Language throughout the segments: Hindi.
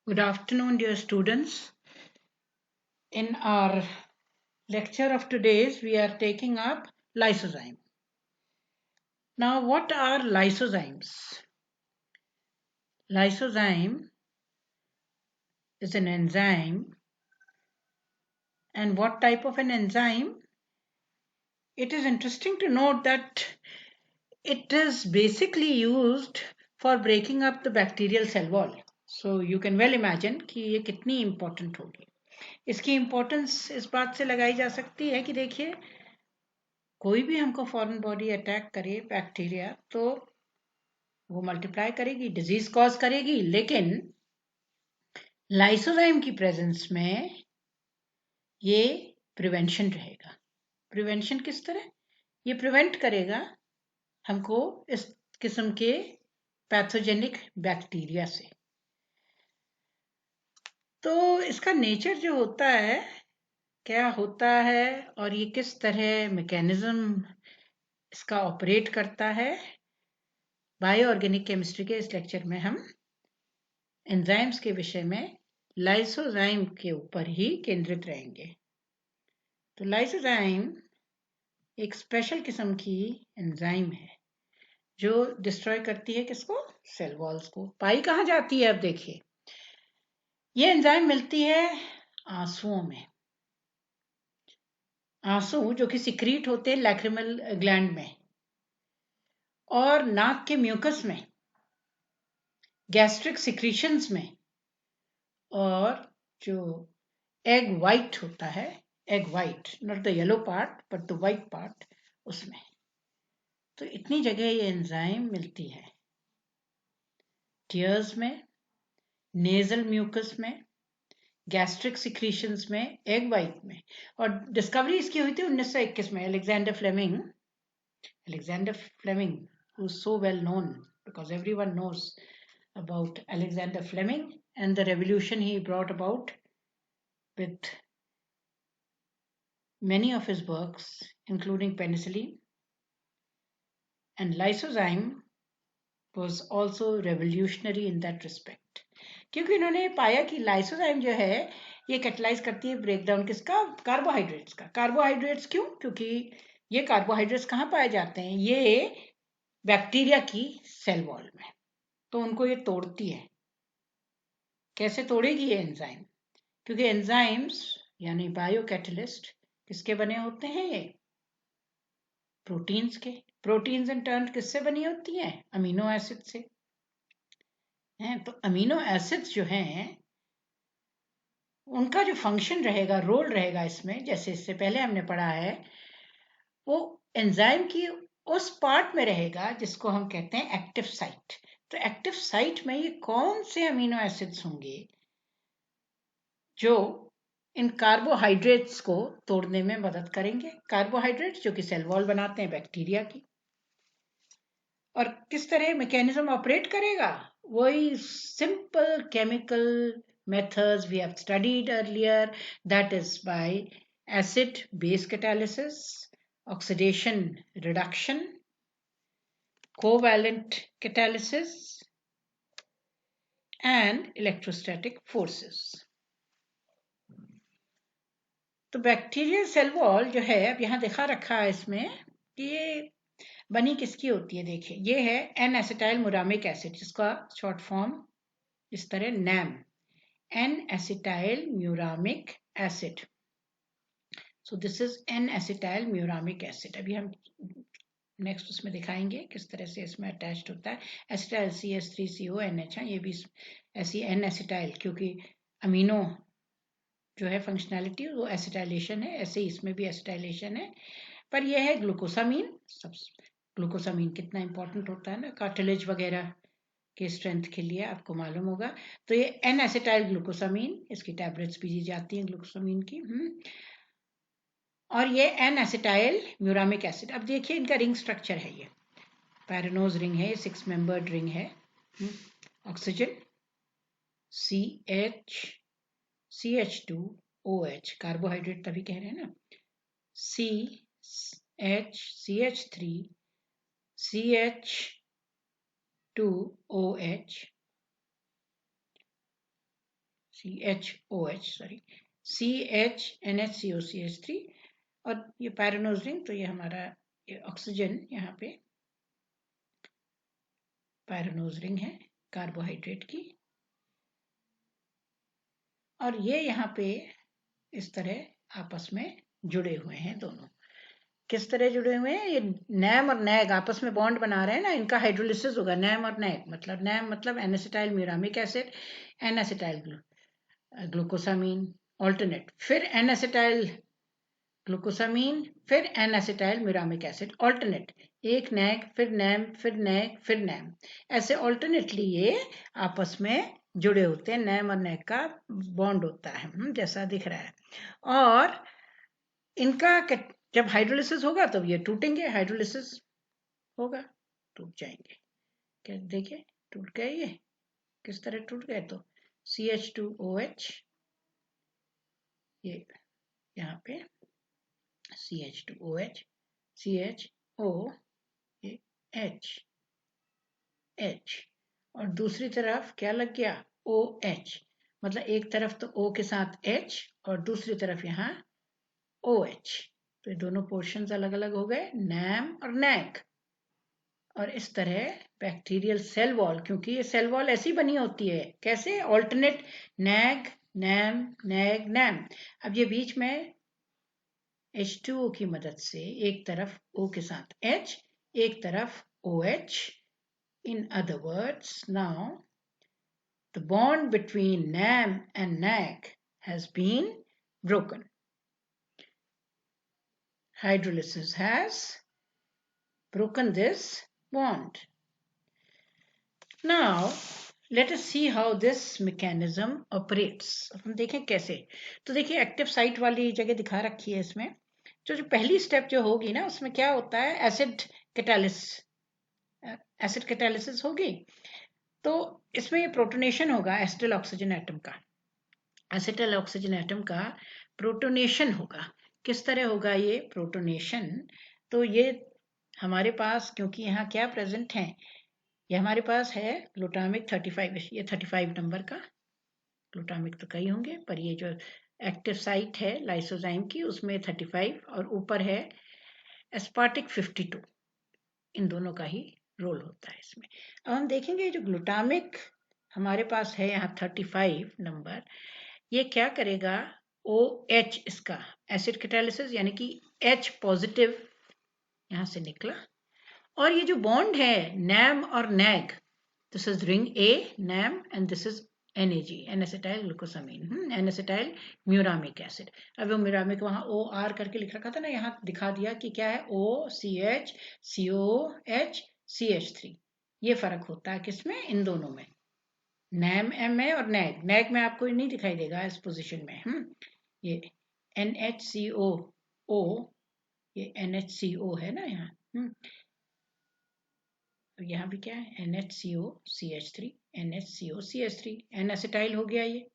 Good afternoon, dear students. In our lecture of today's, we are taking up lysozyme. Now, what are lysozymes? Lysozyme is an enzyme. And what type of an enzyme? It is interesting to note that it is basically used for breaking up the bacterial cell wall. So you can well imagine कि ये कितनी important होगी. इसकी importance इस बात से लगाई जा सकती है कि देखिए कोई भी हमको फॉरेन बॉडी अटैक करे बैक्टीरिया तो वो मल्टीप्लाई करेगी, डिजीज कॉज करेगी, लेकिन लाइसोजाइम की प्रेजेंस में ये प्रिवेंशन रहेगा. प्रिवेंशन किस तरह? ये प्रिवेंट करेगा हमको इस किस्म के पैथोजेनिक बैक्टीरिया से. तो इसका नेचर जो होता है, क्या होता है और ये किस तरह मैकेनिज्म इसका ऑपरेट करता है, बायो ऑर्गेनिक केमिस्ट्री के इस लेक्चर में हम एंजाइम्स के विषय में लाइसोजाइम के ऊपर ही केंद्रित रहेंगे. तो लाइसोजाइम एक स्पेशल किस्म की एंजाइम है जो डिस्ट्रॉय करती है किसको? सेल वॉल्स को. पाई कहाँ जाती है? अब देखिए, ये एंजाइम मिलती है आंसुओं में. आंसू जो कि सिक्रीट होते हैं लैक्रिमल ग्लैंड में, और नाक के म्यूकस में, गैस्ट्रिक सिक्रीशंस में, और जो एग वाइट होता है, egg white, not the yellow part but the white part, उसमें. तो इतनी जगह ये एंजाइम मिलती है. टीयर्स में, नेजल म्यूकस में, गैस्ट्रिक सिक्रीशंस में, एग वाइट में. और डिस्कवरी इसकी हुई थी 1921 में. Alexander Fleming who is so well known because everyone knows about Alexander Fleming and the revolution he brought about with many of his works, including penicillin. And lysozyme was also revolutionary in that respect, क्योंकि इन्होंने पाया कि लाइसोजाइम जो है ये कैटलाइज करती है ब्रेकडाउन किसका? कार्बोहाइड्रेट्स का. कार्बोहाइड्रेट्स क्यों? क्योंकि ये कार्बोहाइड्रेट्स कहाँ पाए जाते हैं? ये बैक्टीरिया की सेल वॉल में. तो उनको ये तोड़ती है. कैसे तोड़ेगी ये एंजाइम? क्योंकि एंजाइम्स यानी बायो कैटलिस्ट किसके बने होते हैं? ये प्रोटीन्स के. प्रोटीन्स इन टर्न किससे बनी होती हैं? अमीनो एसिड से हैं. तो अमीनो एसिड्स जो हैं उनका जो फंक्शन रहेगा, रोल रहेगा इसमें, जैसे इससे पहले हमने पढ़ा है, वो एंजाइम की उस पार्ट में रहेगा जिसको हम कहते हैं एक्टिव साइट. तो एक्टिव साइट में ये कौन से अमीनो एसिड्स होंगे जो इन कार्बोहाइड्रेट्स को तोड़ने में मदद करेंगे? कार्बोहाइड्रेट्स जो कि सेल वॉल बनाते हैं बैक्टीरिया की. और किस तरह मैकेनिज्म ऑपरेट करेगा? वही simple chemical methods we have studied earlier, that is by acid base catalysis, oxidation reduction, covalent catalysis and electrostatic forces. तो बैक्टीरियल सेल वॉल जो है, अब यहाँ दिखा रखा है इसमें कि ये बनी किसकी होती है. देखिए, ये है एन एसिटाइल मुरामिक एसिड, जिसका शॉर्ट फॉर्म इस तरह NAM, N-acetyl muramic acid. So this is N-acetyl muramic acid. अभी हम नेक्स्ट उसमें दिखाएंगे किस तरह से इसमें अटैच्ड होता है. एसिटाइल CH3CONH, ये भी ऐसी N-acetyl, क्योंकि अमीनो जो है फंक्शनैलिटी वो एसिटाइलेशन है, ऐसे ही इसमें भी एसिटाइलेशन है. पर यह है ग्लूकोसामीन. ग्लूकोसामीन कितना इंपॉर्टेंट होता है ना, कार्टिलेज वगैरह के स्ट्रेंथ के लिए, आपको मालूम होगा. तो ये एन एसिटाइल ग्लूकोसामीन, इसकी टैबलेट्स भी दी जाती हैं ग्लूकोसामीन की. और ये एन एसिटाइल म्यूरामिक एसिड. अब देखिए इनका रिंग स्ट्रक्चर है, ये पैरानोज रिंग है, 6 मेंबर्ड रिंग है. ऑक्सीजन CH2OH, कार्बोहाइड्रेट तभी कह रहे हैं ना, CH3 CH2OH, 2 CHOH sorry CHNHCOCH3 और ये पायरेनोज रिंग, तो ये हमारा ये ऑक्सीजन यहाँ पे पायरेनोज रिंग है कार्बोहाइड्रेट की, और ये यहाँ पे इस तरह आपस में जुड़े हुए हैं दोनों। किस तरह जुड़े हुए हैं? ये नैम और नैग आपस में बॉन्ड बना रहे हैं ना, इनका हाइड्रोलिसिस होगा। नैम और नैग मतलब, नैम मतलब N acetyl muramic acid, N acetyl glucosamine alternate, फिर एन एसिटाइल ग्लूकोसामीन, फिर N acetyl muramic acid alternate, एक नैग फिर नैम फिर नैग फिर नैम, ऐसे ऑल्टरनेटली ये आपस में जुड़े होते हैं। नैम और नैग का बॉन्ड होता है जैसा दिख रहा है, और इनका जब हाइड्रोलिसिस होगा तब ये टूटेंगे, हाइड्रोलिसिस होगा टूट जाएंगे। क्या देखिए टूट गए, ये किस तरह टूट गए? तो CH2OH, ये यहाँ पे CH2OH, CHO, ये H, और दूसरी तरफ क्या लग गया? OH, मतलब एक तरफ तो O के साथ H और दूसरी तरफ यहाँ OH, तो ये दोनों पोर्शंस अलग अलग हो गए, नैम और नैग। और इस तरह बैक्टीरियल सेल वॉल, क्योंकि ये सेल वॉल ऐसी बनी होती है, कैसे? Alternate NAG NAM NAG NAM. अब ये बीच में H2O की मदद से एक तरफ O के साथ H, एक तरफ OH. In other words, now the bond between NAM and NAG has been broken. Hydrolysis has broken this bond. Now let us see how this mechanism operates. हम देखें कैसे। तो देखिए एक्टिव साइट वाली जगह दिखा रखी है इसमें। जो पहली स्टेप जो होगी ना, उसमें क्या होता है? एसिड कैटालिसिस होगी। तो इसमें ये प्रोटोनेशन होगा एसिटल ऑक्सीजन एटम का, एसिटल ऑक्सीजन एटम का प्रोटोनेशन होगा। किस तरह होगा ये प्रोटोनेशन? तो ये हमारे पास, क्योंकि यहाँ क्या प्रेजेंट है, ये हमारे पास है ग्लूटामिक 35, ये 35 नंबर का ग्लूटामिक, तो कई होंगे पर ये जो एक्टिव साइट है लाइसोजाइम की उसमें 35, और ऊपर है एस्पार्टिक 52। इन दोनों का ही रोल होता है इसमें। अब हम देखेंगे जो ग्लूटामिक हमारे पास है यहाँ 35 नंबर, ये क्या करेगा? OH, इसका एसिड कैटालिसिस, यानी कि H पॉजिटिव यहाँ से निकला, और ये जो बॉन्ड है नैम और NAG, this is ring A, NAM, and this is NAG, N acetyl glucosamine, N acetyl muramic acid. अब वो म्यूरामिक वहाँ OR करके लिख रखा था ना, यहाँ दिखा दिया कि क्या है, OCH COH CH3। ये फर्क होता है किसमें? इन दोनों में, नैम M है और नैग, नैग में आपको नहीं दिखाई देगा इस पोजीशन में। ये NHCOO, ये NHCO है ना यहाँ। तो यहाँ भी क्या है? NHCOCH3, NHCOCH3, N-एसिटाइल हो गया ये।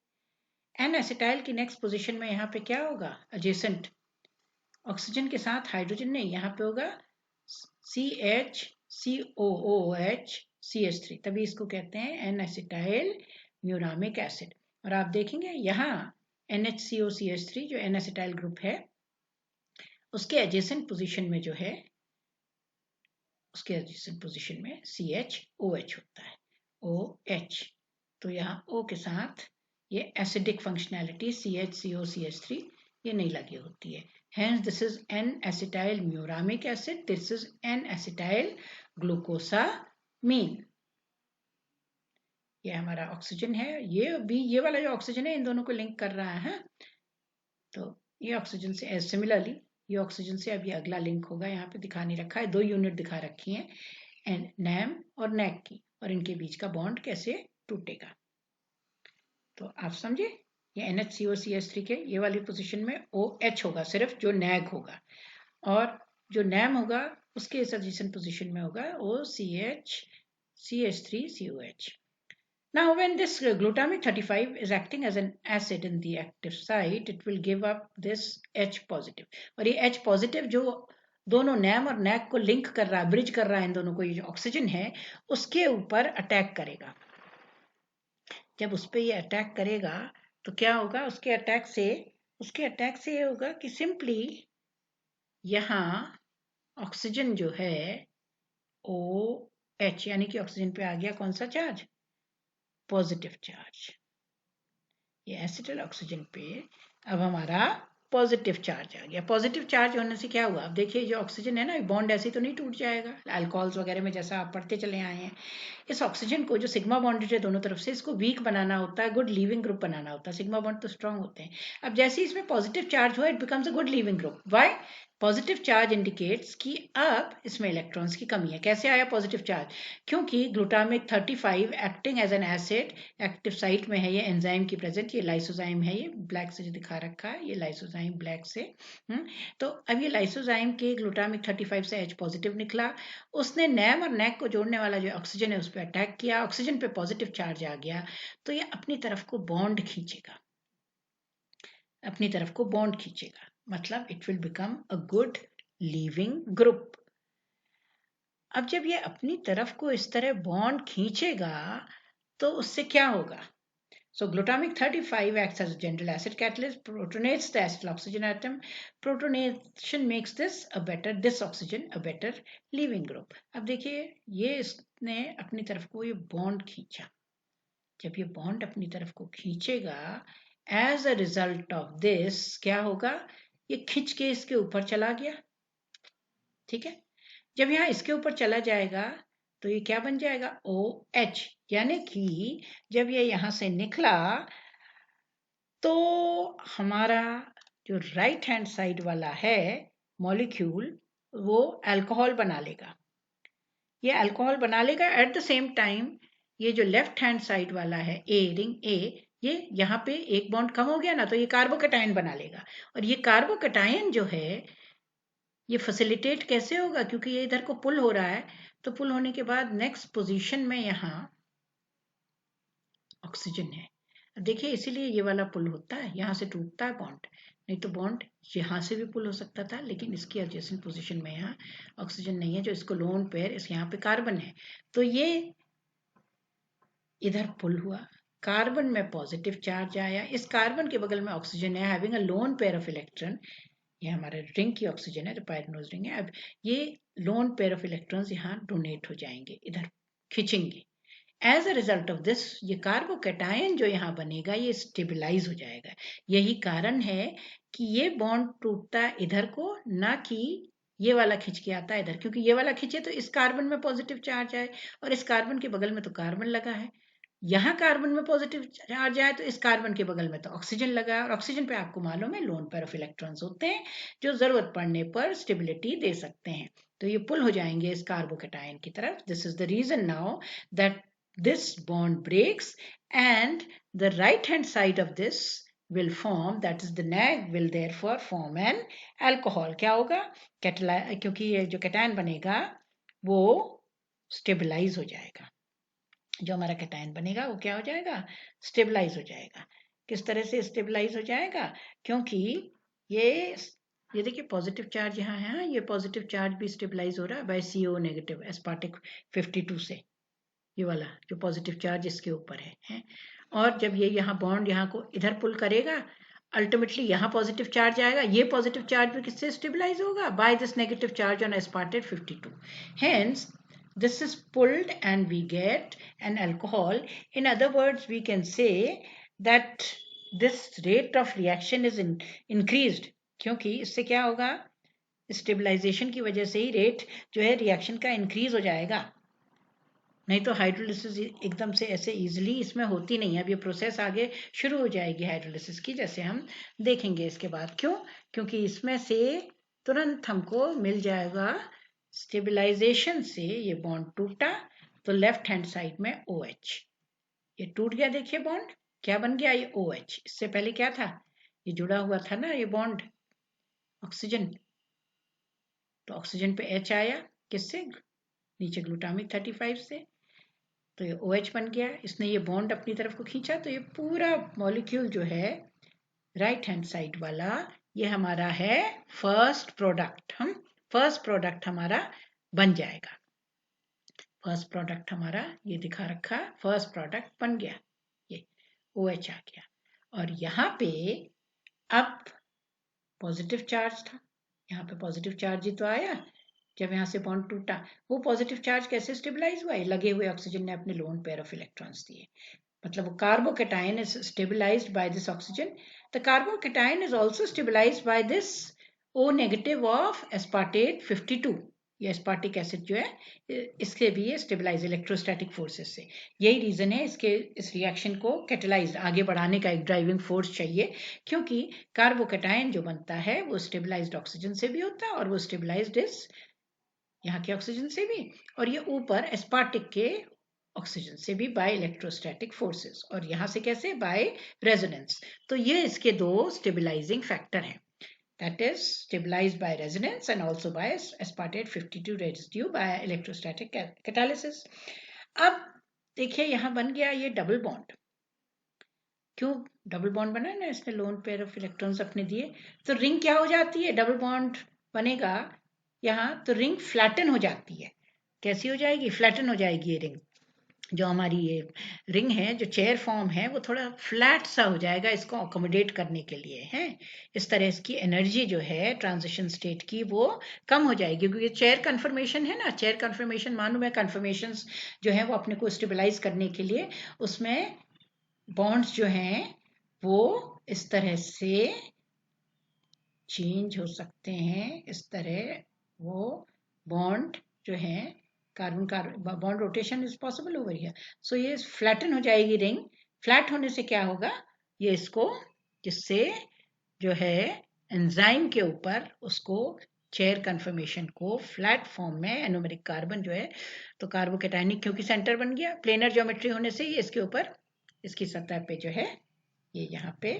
N-एसिटाइल की नेक्स्ट पोजीशन में यहाँ पे क्या होगा? एडजेसेंट ऑक्सीजन के साथ हाइड्रोजन नहीं, यहाँ पे होगा CHCOOH CH3, तभी इसको कहते हैं N-एसिटाइल म्यूरामिक एसिड। और आप देखेंगे यहाँ NHCOCH3 जो N-एसिटाइल ग्रुप है, उसके एडजेसेंट पोजीशन में जो है, उसके एडजेसेंट पोजीशन में CHOH होता है, OH। तो यहाँ O के साथ ये एसिडिक फंक्शनैलिटी CHCOCH3 ये नहीं लगी होती है। Hence this is N-acetyl muramic acid, this is N-acetyl glucosamine। ये हमारा ऑक्सीजन है, ये वाला जो ऑक्सीजन है इन दोनों को लिंक कर रहा है। तो ये ऑक्सीजन से सिमिलरली ये ऑक्सीजन से अब ये अगला लिंक होगा, यहाँ पे दिखा नहीं रखा है, 2 यूनिट दिखा रखी हैं नैम और नैग की, और इनके बीच का बॉन्ड कैसे टूटेगा। तो आप समझे, ये NHCOCH3 के ये वाली पोजीशन में OH होगा सिर्फ, जो नैग होगा, और जो नैम होगा उसके एडजेसेंट पोजीशन में होगा OCH CH3COH। Now, when this glutamic 35 is acting as an acid in the active site, it will give up this H positive. और ये H positive जो दोनों नैम और नैग को लिंक कर रहा है, ब्रिज कर रहा है इन दोनों को, ये जो ऑक्सीजन है उसके ऊपर अटैक करेगा। जब उस पर ये अटैक करेगा तो क्या होगा उसके अटैक से ये होगा कि सिंपली यहाँ ऑक्सीजन जो है OH यानी कि ऑक्सीजन पे आ गया कौन सा चार्ज, पॉजिटिव चार्ज। ये एसिटल ऑक्सीजन पे अब हमारा पॉजिटिव चार्ज आ गया। पॉजिटिव चार्ज होने से क्या हुआ, अब देखिए जो ऑक्सीजन है ना, बॉन्ड ऐसे तो नहीं टूट जाएगा अल्कोहल्स वगैरह में जैसा आप पढ़ते चले आए हैं। इस ऑक्सीजन को जो सिग्मा बॉन्डेड है दोनों तरफ से, इसको वीक बनाना होता है, गुड लीविंग ग्रुप बनाना होता है। सिग्मा बॉन्ड तो स्ट्रांग होते हैं। अब जैसे इसमें पॉजिटिव चार्ज हुआ, it becomes a good leaving group. Why? Positive charge indicates कि अब इसमें इलेक्ट्रॉन्स की कमी है। कैसे आया पॉजिटिव चार्ज? क्योंकि glutamic 35 acting as an acid, active site में है ये एंजाइम की प्रेजेंट। ये लाइसोजाइम है, ये ब्लैक से जो दिखा रखा है ये लाइसोजाइम ब्लैक से। तो अब ये लाइसोजाइम के ग्लूटामिक 35 से H पॉजिटिव निकला। उसने नैम और नेक को जोड़ने वाला जो ऑक्सीजन है उस पर अटैक किया, ऑक्सीजन पे पॉजिटिव चार्ज आ गया, तो ये अपनी तरफ को बॉन्ड खींचेगा, अपनी तरफ को बॉन्ड खींचेगा, मतलब it will become a good leaving group. अब जब ये अपनी तरफ को इस तरह बॉन्ड खींचेगा तो उससे क्या होगा? So glutamic 35 acts as a general acid catalyst, protonates the acetyl oxygen atom. Protonation makes this oxygen a better leaving group. अब देखिए ये इसने अपनी तरफ को ये बॉन्ड खींचा। जब ये बॉन्ड अपनी तरफ को खींचेगा, as a result of this क्या होगा, ये खींच के इसके ऊपर चला गया। ठीक है, जब यहाँ इसके ऊपर चला जाएगा तो ये क्या बन जाएगा, OH। यानी कि जब ये यहाँ से निकला तो हमारा जो राइट हैंड साइड वाला है मॉलिक्यूल वो अल्कोहल बना लेगा। ये अल्कोहल बना लेगा। एट द सेम टाइम ये जो लेफ्ट हैंड साइड वाला है रिंग ए, ये यहाँ पे एक बॉन्ड कम हो गया ना, तो ये कार्बोकैटायन बना लेगा। और ये कार्बोकैटायन जो है ये फैसिलिटेट कैसे होगा, क्योंकि ये इधर को पुल हो रहा है, तो पुल होने के बाद नेक्स्ट पोजीशन में यहाँ ऑक्सीजन है। अब देखिए इसीलिए ये वाला पुल होता है, यहाँ से टूटता है बॉन्ड, नहीं तो बॉन्ड यहाँ से भी पुल हो सकता था, लेकिन इसकी एडजेसेंट पोजीशन में यहाँ ऑक्सीजन नहीं है, जो इसको लोन पेयर, इस यहाँ पे कार्बन है, तो ये इधर पुल हुआ, कार्बन में पॉजिटिव चार्ज आया, इस कार्बन के बगल में ऑक्सीजन है having a loan pair of electron. ये हमारे रिंग की ऑक्सीजन है जो पायरनोज रिंग है। अब ये लोन पेयर ऑफ इलेक्ट्रॉन्स यहाँ डोनेट हो जाएंगे, इधर खींचेंगे। As a result of this ये कार्बोकैटायन जो यहाँ बनेगा ये स्टेबलाइज हो जाएगा। यही कारण है कि ये बॉन्ड टूटता है इधर को, ना कि ये वाला खींच के आता है इधर, क्योंकि ये वाला खींचे तो इस कार्बन में पॉजिटिव चार्ज आए, और इस कार्बन के बगल में तो कार्बन लगा है। यहाँ कार्बन में पॉजिटिव चार्ज आए तो इस कार्बन के बगल में तो ऑक्सीजन लगा है, और ऑक्सीजन पे आपको मालूम है लोन पेयर ऑफ इलेक्ट्रॉन्स होते हैं जो जरूरत पड़ने पर स्टेबिलिटी दे सकते हैं, तो ये पुल हो जाएंगे इस कार्बोकैटायन की तरफ। This is the reason now that this bond breaks and the right hand side of this will form, that is the NAG will therefore form an alcohol। क्या होगा, क्योंकि ये जो कैटायन बनेगा वो स्टेबलाइज हो जाएगा, जो हमारा कैटायन बनेगा वो क्या हो जाएगा, स्टेबलाइज हो जाएगा। किस तरह से स्टेबलाइज हो जाएगा, क्योंकि ये देखिए पॉजिटिव चार्ज यहाँ है, ये पॉजिटिव चार्ज भी स्टेबलाइज हो रहा है बाय CO नेगेटिव एस्पार्टिक 52 से, ये वाला जो पॉजिटिव चार्ज इसके ऊपर है। और जब ये यहाँ बॉन्ड यहाँ को इधर पुल करेगा, अल्टीमेटली यहाँ पॉजिटिव चार्ज आएगा, ये पॉजिटिव चार्ज भी किससे स्टेबलाइज होगा, by this negative charge on aspartate 52। Hence this is pulled and we get an alcohol. In other words, we can say that this rate of reaction is increased, क्योंकि इससे क्या होगा, स्टेबलाइजेशन की वजह से ही रेट जो है रिएक्शन का इंक्रीज हो जाएगा, नहीं तो हाइड्रोलिसिस एकदम से ऐसे इजीली इसमें होती नहीं है। अब ये प्रोसेस आगे शुरू हो जाएगी हाइड्रोलिसिस की, जैसे हम देखेंगे इसके बाद। क्यों, क्योंकि इसमें से तुरंत हमको मिल जाएगा स्टेबलाइजेशन से, ये बॉन्ड टूटा तो लेफ्ट हैंड साइड में OH, ये टूट गया, देखिए बॉन्ड क्या बन गया, ये OH। इससे पहले क्या था, ये जुड़ा हुआ था ना ये बॉन्ड ऑक्सीजन, तो ऑक्सीजन पे H आया, किससे, नीचे ग्लूटामिक 35 से, तो ये OH बन गया। इसने ये बॉन्ड अपनी तरफ को खींचा, तो ये पूरा मॉलिक्यूल जो है राइट हैंड साइड वाला ये हमारा है फर्स्ट प्रोडक्ट। हम फर्स्ट प्रोडक्ट हमारा बन जाएगा, फर्स्ट प्रोडक्ट हमारा ये दिखा रखा, फर्स्ट प्रोडक्ट बन गया, ये OH आ गया। और यहाँ पे अब पॉजिटिव चार्ज था, यहाँ पे पॉजिटिव चार्ज ही तो आया जब यहाँ से बॉन्ड टूटा। वो पॉजिटिव चार्ज कैसे स्टेबलाइज हुआ है? लगे हुए ऑक्सीजन ने अपने लोन पेयर ऑफ इलेक्ट्रॉन्स दिए, मतलब वो carbocation is stabilized by this oxygen. The carbocation is also stabilized by this O negative of aspartate 52। ये एस्पार्टिक एसिड जो है इसके भी ये स्टेबलाइज इलेक्ट्रोस्टैटिक फोर्सेस से। यही रीजन है इसके इस रिएक्शन को कैटेलाइज आगे बढ़ाने का एक ड्राइविंग फोर्स चाहिए, क्योंकि कार्बोकेटायन जो बनता है वो स्टेबलाइज्ड ऑक्सीजन से भी होता है और वो स्टेबलाइज्ड इज यहाँ के ऑक्सीजन से भी, और ये ऊपर एस्पार्टिक के ऑक्सीजन से भी बाय इलेक्ट्रोस्टैटिक फोर्सेस, और यहाँ से कैसे? By resonance. तो ये इसके दो स्टेबलाइजिंग फैक्टर हैं, that is stabilized by resonance and also by aspartate 52 residue by electrostatic catalysis. अब देखिए यहाँ बन गया ये डबल बॉन्ड। क्यों डबल बॉन्ड बना है ना, इसने लोन पेयर ऑफ इलेक्ट्रॉन्स अपने दिए, तो रिंग क्या हो जाती है? डबल बॉन्ड बनेगा यहाँ तो रिंग फ्लैटन हो जाती है। कैसी हो जाएगी? फ्लैटन हो जाएगी ये रिंग। जो हमारी ये रिंग है, जो चेयर फॉर्म है, वो थोड़ा फ्लैट सा हो जाएगा इसको अकोमोडेट करने के लिए है। इस तरह इसकी एनर्जी जो है ट्रांजिशन स्टेट की वो कम हो जाएगी, क्योंकि ये चेयर कन्फर्मेशन है ना। चेयर कन्फर्मेशन मानो मैं कन्फर्मेशन जो है वो अपने को स्टेबलाइज करने के लिए उसमें बॉन्ड्स जो हैं वो इस तरह से चेंज हो सकते हैं। इस तरह वो बॉन्ड जो है carbon carbon bond rotation is possible over here. So ये फ्लैटन हो जाएगी रिंग। फ्लैट होने से क्या होगा? ये इसको जिससे जो है एंजाइम के ऊपर उसको चेयर कन्फर्मेशन को फ्लैट फॉर्म में एनोमेरिक कार्बन जो है तो कार्बोकेटायनिक क्योंकि सेंटर बन गया प्लेनर ज्योमेट्री होने से ये इसके ऊपर इसकी सतह पे जो है ये यहाँ पे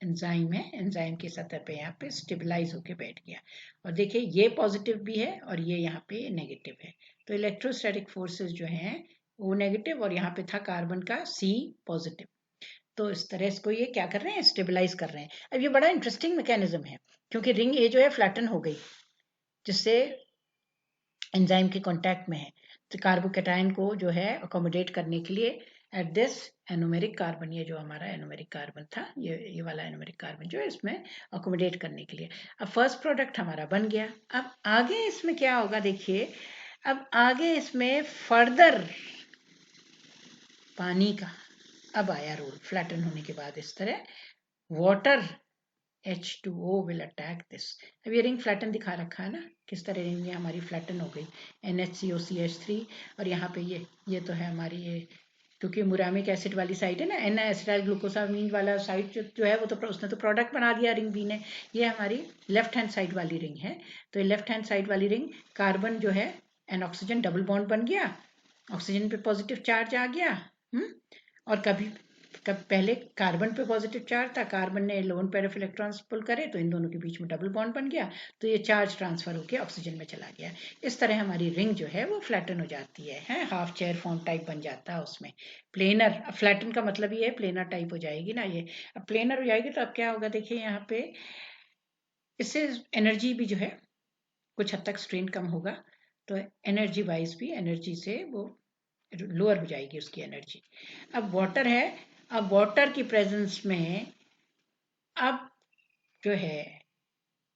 एंजाइम है, एंजाइम की सतह पे यहाँ पे स्टेबलाइज होके बैठ गया। और देखिए ये पॉजिटिव भी है और ये यहाँ पे नेगेटिव है, तो इलेक्ट्रोस्टैटिक फोर्सेस जो हैं वो नेगेटिव और यहाँ पे था कार्बन का C पॉजिटिव। तो इस तरह इसको ये क्या कर रहे हैं? स्टेबलाइज कर रहे हैं। अब ये बड़ा इंटरेस्टिंग मैकेनिज्म है, क्योंकि रिंग ए जो है फ्लैटन हो गई जिससे एंजाइम के कांटेक्ट में है, तो कार्बोकेटायन को जो है अकोमोडेट करने के लिए एट दिस एनोमेरिक कार्बन, ये जो हमारा एनोमेरिक कार्बन था, ये वाला एनोमेरिक कार्बन जो है इसमें अकोमोडेट करने के लिए। अब फर्स्ट प्रोडक्ट हमारा बन गया। अब आगे इसमें क्या होगा देखिए, अब आगे इसमें फर्दर पानी का अब आया रोल फ्लैटन होने के बाद। इस तरह water H2O will attack this। अब ये रिंग फ्लैटन दिखा रखा है ना, किस तरह रिंग ये हमारी फ्लैटन हो गई NHCOCH3, और यहाँ पे ये तो है हमारी ये, क्योंकि मुरामिक एसिड वाली साइड है ना, एन एसिटाइल ग्लूकोसामीन वाला साइड जो है वो तो उसने तो प्रोडक्ट बना दिया रिंग बी ने। ये हमारी लेफ्ट हैंड साइड वाली रिंग है, तो ये लेफ्ट हैंड साइड वाली रिंग कार्बन जो है एंड ऑक्सीजन डबल बॉन्ड बन गया, ऑक्सीजन पे पॉजिटिव चार्ज आ गया। और कब पहले कार्बन पे पॉजिटिव चार्ज था, कार्बन ने लोन पेयर ऑफ इलेक्ट्रॉन्स पुल करे तो इन दोनों के बीच में डबल बॉन्ड बन गया, तो ये चार्ज ट्रांसफर होकर ऑक्सीजन में चला गया। इस तरह हमारी रिंग जो है वो फ्लैटन हो जाती है, हाफ चेयर फॉर्म टाइप बन जाता है उसमें। प्लेनर, फ्लैटन का मतलब ये है प्लेनर टाइप हो जाएगी ना ये। अब प्लेनर हो जाएगी तो अब क्या होगा देखिए यहाँ पे, इससे एनर्जी भी जो है कुछ हद तक स्ट्रेन कम होगा, तो एनर्जी वाइज भी एनर्जी से वो लोअर हो जाएगी उसकी एनर्जी। अब वाटर है, अब वाटर की प्रेजेंस में अब जो है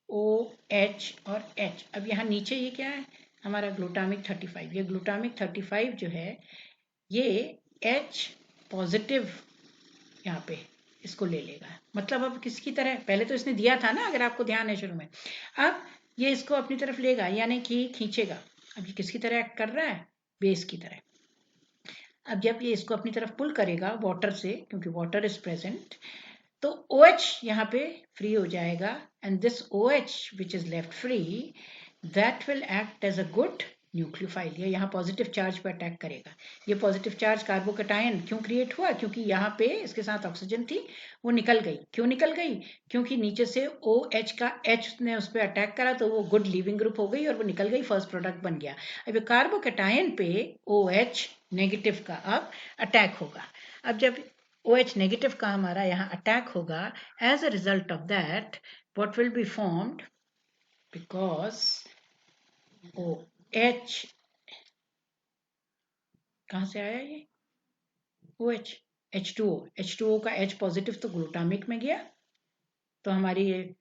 OH और H, अब यहाँ नीचे ये क्या है हमारा ग्लूटामिक 35, ये ग्लूटामिक 35 जो है ये H पॉजिटिव यहाँ पे इसको ले लेगा। मतलब अब किसकी तरह, पहले तो इसने दिया था ना अगर आपको ध्यान है शुरू में, अब ये इसको अपनी तरफ लेगा यानी कि खींचेगा। अब ये किसकी तरह एक्ट कर रहा है? बेस की तरह। अब जब ये इसको अपनी तरफ पुल करेगा वाटर से, क्योंकि वाटर इज प्रेजेंट, तो OH यहाँ पे फ्री हो जाएगा, and this OH which is left free that will act as a good nucleophile. ये यहाँ पॉजिटिव चार्ज पर अटैक करेगा। ये पॉजिटिव चार्ज कार्बोकेटायन क्यों क्रिएट हुआ? क्योंकि यहाँ पे इसके साथ ऑक्सीजन थी वो निकल गई। क्यों निकल गई? क्योंकि नीचे से OH का H ने उस पर अटैक करा तो वो गुड लीविंग ग्रुप हो गई और वो निकल गई, फर्स्ट प्रोडक्ट बन गया। अब कार्बोकेटायन पे OH नेगेटिव का अब अटैक होगा। अब जब OH नेगेटिव का हमारा यहाँ अटैक होगा, as a result of that what will be formed, because OH कहाँ से आया ये OH? H2O का H पॉजिटिव तो ग्लूटामिक में गया, तो हमारी ये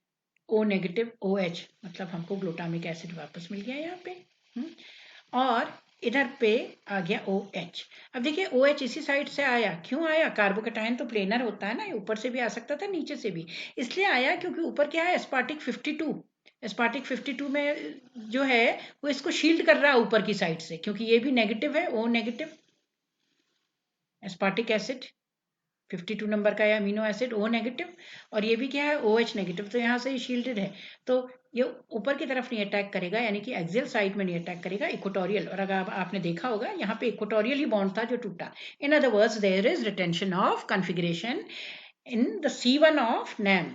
O नेगेटिव OH, मतलब हमको ग्लूटामिक एसिड वापस मिल गया यहाँ पे। और इधर पे आ गया OH। अब देखिए OH इसी साइड से आया, क्यों आया? कार्बोकेटायन तो प्लेनर होता है ना, ये ऊपर से भी आ सकता था नीचे से भी, इसलिए आया क्योंकि ऊपर क्या है, एस्पार्टिक 52। एस्पार्टिक 52 में जो है वो इसको शील्ड कर रहा है ऊपर की साइड से, क्योंकि ये भी नेगेटिव है, O negative aspartic acid 52 number का है अमीनो एसिड, O नेगेटिव, और ये भी क्या है, OH नेगेटिव, तो यहाँ से ये शील्डेड है, तो ये ऊपर की तरफ नहीं अटैक करेगा, यानी कि एक्सियल साइड में नहीं अटैक करेगा, इक्वेटोरियल। और अगर आपने देखा होगा यहाँ पे इक्वेटोरियल ही बॉन्ड था जो टूटा। In other words there is retention of configuration in the C1 of NAM।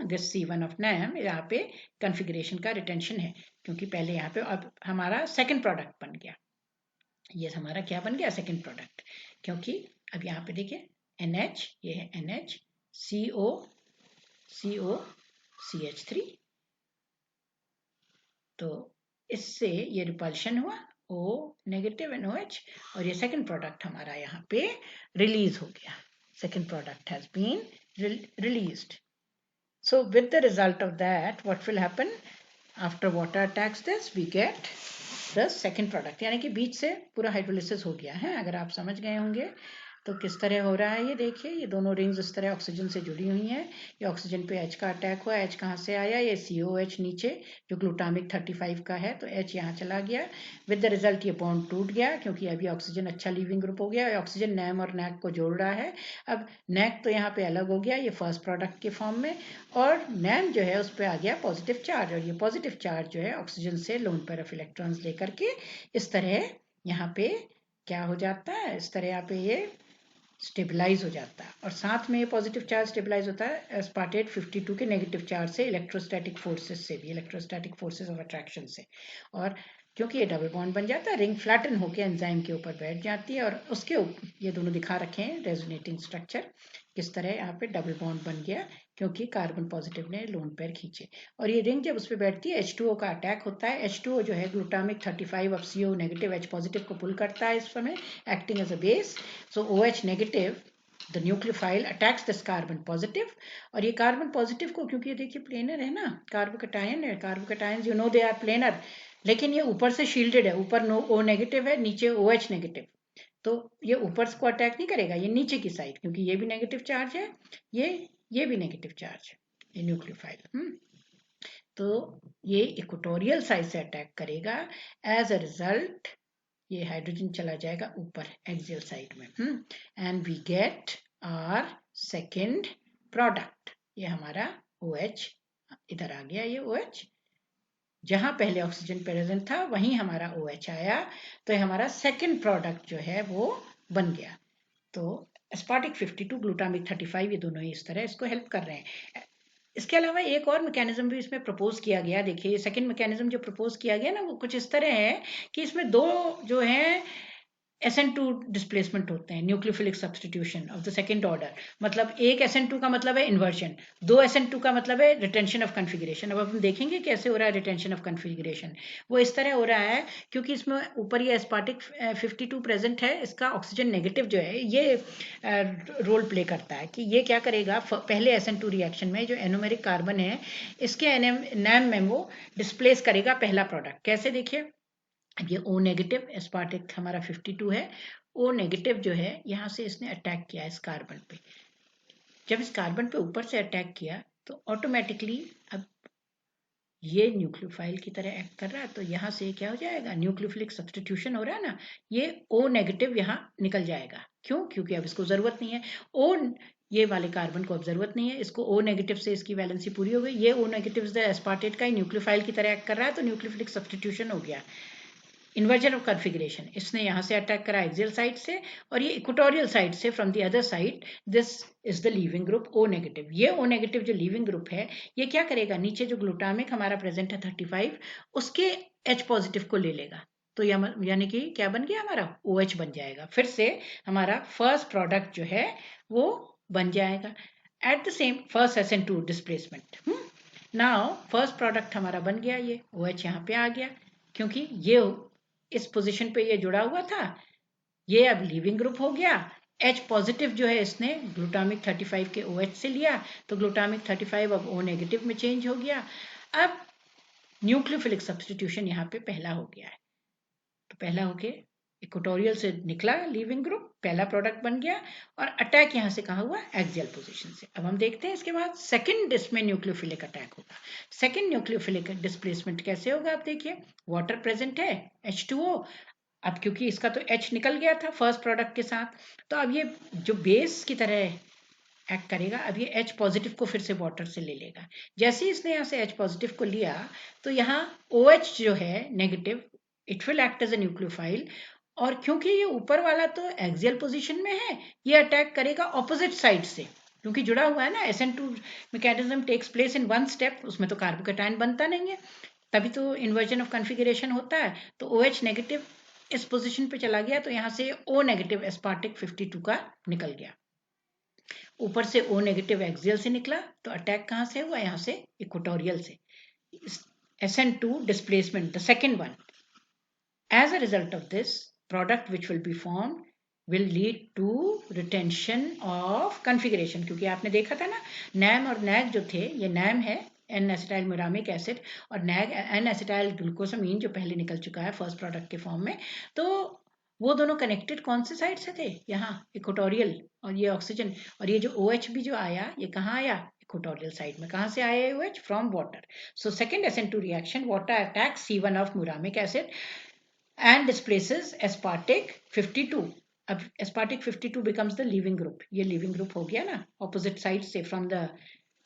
this C1 of NAM यहाँ पे कॉन्फ़िगरेशन का रिटेंशन है, क्योंकि पहले यहाँ पे अब हमारा सेकंड प्रोडक्ट बन गया, ये हमारा क्या बन गया, सेकंड प्रोडक्ट, क्योंकि अब यहाँ पे देखिए NH, ये है NH, CO, CO, CH3, तो इससे ये रिपल्शन हुआ, O नेगेटिव एंड OH, और ये सेकंड प्रोडक्ट हमारा यहाँ पे रिलीज हो गया, second product has been released. So with the result of that, what will happen? After water attacks this, we get the second product, यानी कि बीच से पूरा हाइड्रोलिसिस हो गया है। अगर आप समझ गए होंगे तो किस तरह हो रहा है, ये देखिए, ये दोनों रिंग्स इस तरह ऑक्सीजन से जुड़ी हुई हैं, ये ऑक्सीजन पे H का अटैक हुआ, H कहाँ से आया, ये COH नीचे जो ग्लूटामिक 35 का है, तो H यहाँ चला गया, विद द रिजल्ट ये बॉन्ड टूट गया, क्योंकि अभी ऑक्सीजन अच्छा लीविंग ग्रुप हो गया, ऑक्सीजन NAM और NAC को जोड़ रहा है। अब NAC तो यहाँ पे अलग हो गया, ये फर्स्ट प्रोडक्ट के फॉर्म में, और NAM जो है उस पर आ गया पॉजिटिव चार्ज, और ये पॉजिटिव चार्ज जो है ऑक्सीजन से लोन पेयर ऑफ इलेक्ट्रॉन्स लेकर के इस तरह यहाँ पे क्या हो जाता है, इस तरह यहाँ पे ये स्टेबलाइज हो जाता है, और साथ में ये पॉजिटिव चार्ज स्टेबलाइज होता है एस्पार्टेट 52 के नेगेटिव चार्ज से, इलेक्ट्रोस्टैटिक फोर्सेस से भी, इलेक्ट्रोस्टैटिक फोर्सेस ऑफ अट्रैक्शन से, और क्योंकि ये डबल बॉन्ड बन जाता है, रिंग फ्लैटन होकर एंजाइम के ऊपर बैठ जाती है, और उसके ऊपर ये दोनों दिखा रखे हैं रेजोनेटिंग स्ट्रक्चर, किस तरह यहाँ पे डबल बॉन्ड बन गया, क्योंकि कार्बन पॉजिटिव ने लोन पेयर खींचे, और ये रिंग जब उस पर बैठती है H2O का अटैक होता है, H2O जो है glutamic 35 of CO negative H positive को पुल करता है इस समय, acting as a base, so OH negative the nucleophile attacks this carbon positive, और ये कार्बन पॉजिटिव को, क्योंकि ये देखिए प्लेनर है ना, कार्बोकेटायन है, carbocation you know they are planar, लेकिन ये ऊपर से शील्डेड है, ऊपर O नेगेटिव है, नीचे OH नेगेटिव, तो ये ऊपर को अटैक नहीं करेगा, ये नीचे की साइड, क्योंकि ये भी नेगेटिव चार्ज है, ये भी नेगेटिव चार्ज है, ये न्यूक्लियोफाइल, तो ये इक्वेटोरियल साइड से अटैक करेगा, एज अ रिजल्ट ये हाइड्रोजन चला जाएगा ऊपर एक्सियल साइड में, and we get our second product, ये हमारा OH इधर आ गया, ये OH जहां पहले ऑक्सीजन प्रेजेंट था वहीं हमारा OH आया, तो ये हमारा सेकेंड प्रोडक्ट जो है वो बन गया। तो एस्पार्टिक 52 ग्लूटामिक 35 ये दोनों ही इस तरह इसको हेल्प कर रहे हैं। इसके अलावा एक और मैकेनिज्म भी इसमें प्रपोज किया गया, देखिए सेकंड मैकेनिज्म जो प्रपोज किया गया ना वो कुछ इस तरह है कि इसमें दो जो है SN2 डिस्प्लेसमेंट होते हैं, nucleophilic substitution of the second order, मतलब एक SN2 का मतलब है इन्वर्जन, दो SN2 का मतलब है रिटेंशन ऑफ कॉन्फ़िगरेशन। अब हम देखेंगे कैसे हो रहा है रिटेंशन ऑफ कॉन्फ़िगरेशन, वो इस तरह हो रहा है क्योंकि इसमें ऊपर ये एस्पार्टिक 52 प्रेजेंट है, इसका ऑक्सीजन नेगेटिव जो है ये रोल प्ले करता है कि ये क्या करेगा, पहले SN2 रिएक्शन में जो एनोमेरिक कार्बन है इसके NAM में वो डिस्प्लेस करेगा पहला प्रोडक्ट, कैसे देखिए, ये O नेगेटिव एस्पार्टिक हमारा 52 है, O नेगेटिव जो है यहाँ से इसने अटैक किया इस कार्बन पे, जब इस कार्बन पे ऊपर से अटैक किया तो ऑटोमेटिकली अब ये न्यूक्लियोफाइल की तरह एक्ट कर रहा है, तो यहाँ से क्या हो जाएगा, न्यूक्लियोफिलिक सब्स्टिट्यूशन हो रहा है ना, ये O नेगेटिव यहाँ निकल जाएगा, क्यों, क्योंकि अब इसको जरूरत नहीं है, O ये वाले कार्बन को अब जरूरत नहीं है, इसको O नेगेटिव से इसकी वैलेंसी पूरी हो गई, ये O नेगेटिव एस्पार्टेट का ही न्यूक्लियोफाइल की तरह एक्ट कर रहा है, तो न्यूक्लियोफिलिक सब्स्टिट्यूशन हो गया, इन्वर्जन ऑफ कॉन्फ़िगरेशन, इसने यहाँ से अटैक करा एक्सियल साइड से, और ये इक्वेटोरियल साइड से from the other side, this is the leaving group O negative, ये O नेगेटिव जो लीविंग ग्रुप है ये क्या करेगा, नीचे जो ग्लूटामिक हमारा प्रेजेंट है 35 उसके H पॉजिटिव को ले लेगा, तो यानी कि क्या बन गया हमारा OH बन जाएगा, फिर से हमारा फर्स्ट प्रोडक्ट जो है वो बन जाएगा at the same first SN2 displacement. Now first product हमारा बन गया, ये OH यहाँ पे आ गया, क्योंकि ये इस पोजीशन पे ये जुड़ा हुआ था, ये अब लीविंग ग्रुप हो गया, H पॉजिटिव जो है इसने ग्लूटामिक 35 के OH से लिया, तो ग्लूटामिक 35 अब O नेगेटिव में चेंज हो गया। अब न्यूक्लियोफिलिक सब्सटीट्यूशन यहाँ पे पहला हो गया है, तो पहला होके इक्वेटोरियल से निकला लीविंग ग्रुप, पहला प्रोडक्ट बन गया, और अटैक यहाँ से कहाँ हुआ, एक्सियल पोजीशन से। अब हम देखते हैं इसके बाद सेकंड इसमें न्यूक्लियोफिलिक अटैक होगा। सेकंड न्यूक्लियोफिलिक डिस्प्लेसमेंट कैसे होगा, आप देखिए वाटर प्रेजेंट है, H2O, अब क्योंकि इसका तो H निकल गया था फर्स्ट प्रोडक्ट के साथ, तो अब ये जो बेस की तरह एक्ट करेगा, अब ये H पॉजिटिव को फिर से वाटर से ले लेगा। जैसे ही इसने यहाँ से H पॉजिटिव को लिया, तो यहाँ OH जो है negative, it will act as a nucleophile, और क्योंकि ये ऊपर वाला तो एक्सियल पोजीशन में है, ये अटैक करेगा ऑपोजिट साइड से, क्योंकि जुड़ा हुआ है ना, SN2 mechanism takes place in one step, उसमें तो कार्बोकैटायन बनता नहीं है, तभी तो इन्वर्जन ऑफ कन्फिगरेशन होता है। तो OH नेगेटिव इस पोजीशन पे चला गया, तो यहाँ से O नेगेटिव एस्पार्टिक 52 का निकल गया, ऊपर से O नेगेटिव एक्सियल से निकला, तो अटैक कहाँ से हुआ, यहाँ से इक्वेटोरियल से। SN2 displacement, the second one. As a result of this, product which will be formed will lead to retention of configuration, क्योंकि आपने देखा था ना, NAM और NAG जो थे, ये NAM है एन एसिटाइल म्यूरामिक एसिड, और NAG एन एसिटाइल ग्लूकोसामीन जो पहले निकल चुका है फर्स्ट प्रोडक्ट के फॉर्म में। तो वो दोनों कनेक्टेड कौन से साइड से थे, यहाँ इक्वेटोरियल, और ये ऑक्सीजन, और ये जो OH भी जो आया, ये कहाँ आया, इक्वेटोरियल साइड में। कहाँ से आया OH, from water. So second SN2 reaction, water attacks C1 of muramic acid and displaces aspartic 52. अब aspartic 52 becomes the leaving group, ये leaving group हो गया ना, opposite side से, from the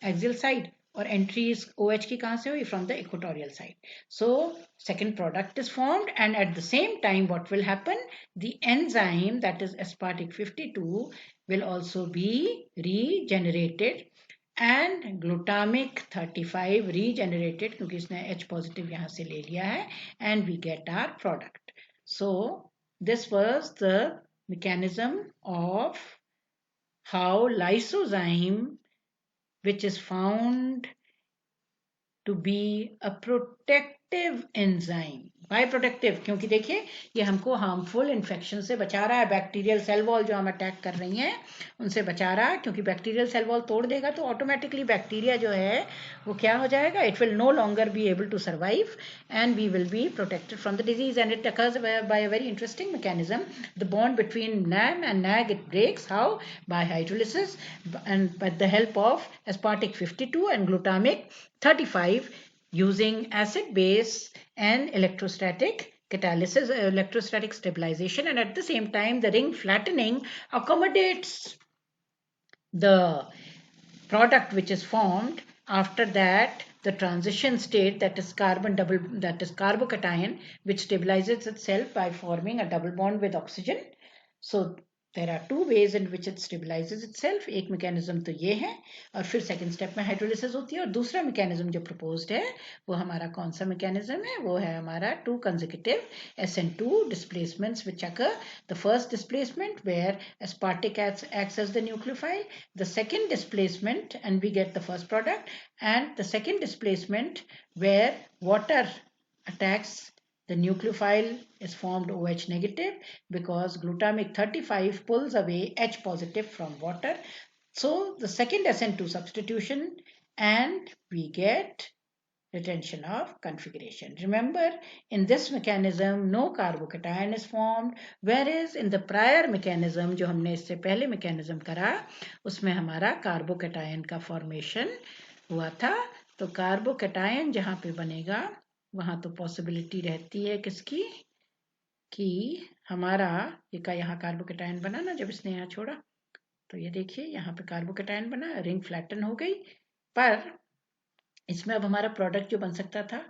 axial side, और entries OH की कहाँ से हुई, from the equatorial side. So second product is formed, and at the same time what will happen, the enzyme that is aspartic 52 will also be regenerated, and glutamic 35 regenerated, क्योंकि इसने H positive यहाँ से ले लिया है, and we get our product. So this was the mechanism of how lysozyme, which is found to be a protective enzyme. By protective, क्योंकि देखिए ये हमको हार्मफुल इन्फेक्शन से बचा रहा है, बैक्टीरियल सेल वॉल जो हम अटैक कर रही हैं उनसे बचा रहा है, क्योंकि बैक्टीरियल सेल वॉल तोड़ देगा तो ऑटोमेटिकली बैक्टीरिया जो है वो क्या हो जाएगा, it will no longer be able to survive, and we will be protected from the disease, and it occurs by a very interesting mechanism, the bond between NAM and NAG, it breaks how, by hydrolysis, and by the help of aspartic 52 and glutamic 35, using acid base and electrostatic catalysis, electrostatic stabilization, and at the same time the ring flattening accommodates the product which is formed. After that, the transition state, that is carbocation, which stabilizes itself by forming a double bond with oxygen. So there are two ways in which it stabilizes itself. एक मैकेनिज्म तो ये है, और फिर सेकंड स्टेप में हाइड्रोलिसिस होती है, और दूसरा मैकेनिज्म जो प्रपोज्ड है वो हमारा कौन सा मैकेनिज्म है, वो है हमारा 2 consecutive SN2 displacements which occur. The first displacement where aspartic acts as the nucleophile, the second displacement, and we get the first product, and the second displacement where water attacks the nucleophile is formed OH negative, because glutamic 35 pulls away H positive from water. So the second SN2 substitution, and we get retention of configuration. Remember, in this mechanism no carbocation is formed, whereas in the prior mechanism जो हमने इससे पहले mechanism करा उसमें हमारा कार्बोकैटायन का formation हुआ था। तो कार्बोकैटायन जहाँ पे बनेगा वहाँ तो पॉसिबिलिटी रहती है किसकी, कि हमारा ये का यहाँ कार्बोकैटायन बना ना, जब इसने यहाँ छोड़ा, तो ये देखिए यहाँ पे कार्बोकैटायन बना, रिंग फ्लैटन हो गई, पर इसमें अब हमारा प्रोडक्ट जो बन सकता था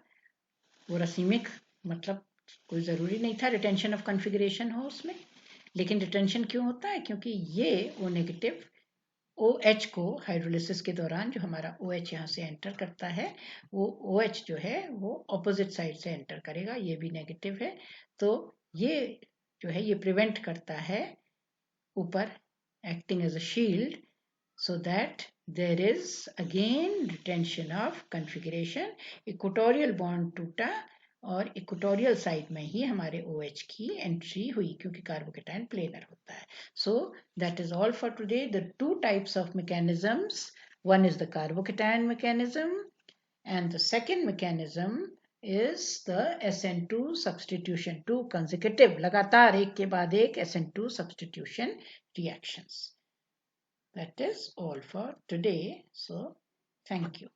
वो रसीमिक, मतलब कोई ज़रूरी नहीं था रिटेंशन ऑफ कॉन्फ़िगरेशन हो उसमें, लेकिन रिटेंशन क्यों होता है, क्योंकि ये O नेगेटिव OH को हाइड्रोलिसिस के दौरान जो हमारा OH यहाँ से एंटर करता है, वो OH जो है वो ऑपोजिट साइड से एंटर करेगा, ये भी नेगेटिव है, तो ये जो है ये प्रिवेंट करता है ऊपर, acting as a shield, so that there is again retention of configuration. Equatorial bond टूटा, और इक्वेटोरियल साइड में ही हमारे OH की एंट्री हुई, क्योंकि कार्बोकेटायन प्लेनर होता है. So that is all for today. The two types of mechanisms, one is the carbocation mechanism and the second mechanism is the SN2 substitution, 2 consecutive, लगातार एक के बाद एक SN2 substitution reactions. That is all for today. So thank you.